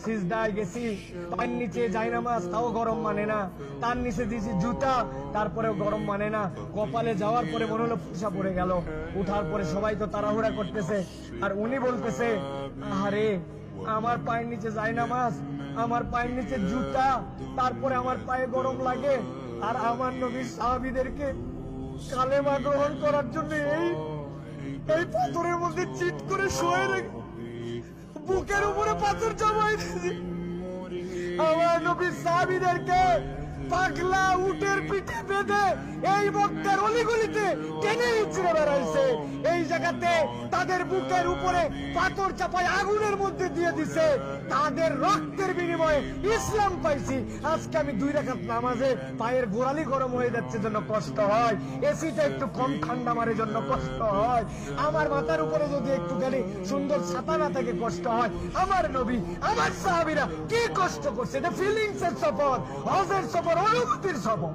সিজদায় গেছি, পায়ের নিচে জায়নামাজ, তাও গরম মানে না, তার নিচে দিয়েছি জুতা, তারপরেও গরম মানে না। কপালে যাওয়ার পরে মনে হলো পয়সা পড়ে গেল। উঠার পরে সবাই তো তাড়াহুড়া করতেছে, আর উনি বলতেছে, আরে আমার পায়ের নিচে জায়নামাজ, আমার পায়ের নিচে জুতা, তারপরে আমার পায়ে গরম লাগে, আর আমার নবীর সাহাবীদেরকে কালেমা গ্রহণ করার জন্য এই পাথরের মধ্যে চিট করে শুয়ে রেখে বুকের উপরে পাথর জমাই দিয়েছি। আমার নবীর সাহাবীদেরকে পাগলা উটের পিঠে বেঁধে এই মক্কার অলিগলিতে টেনে ইচ্ছড়ে বেড়াইছে। এই জায়গাতে তাদের বুকের উপরে পাথর চাপায় আগুনের মধ্যে দিয়ে দিছে। তাদের রক্তের বিনিময়ে ইসলাম পাইছি। আজকে আমি 2 রাকাত নামাজে পায়ের গোড়ালি গরম হয়ে যাচ্ছে জন্য কষ্ট হয়, এসিটা একটু কম ঠান্ডা মারে জন্য কষ্ট হয়, আমার মাথার উপরে যদি একটুখানি সুন্দর ছাতা না থাকে কষ্ট হয়। আমার নবী, আমার সাহাবীরা কি কষ্ট করছে, এটা ফিলিংস এর সফর, হজের সফর, অনুভূতির সফর।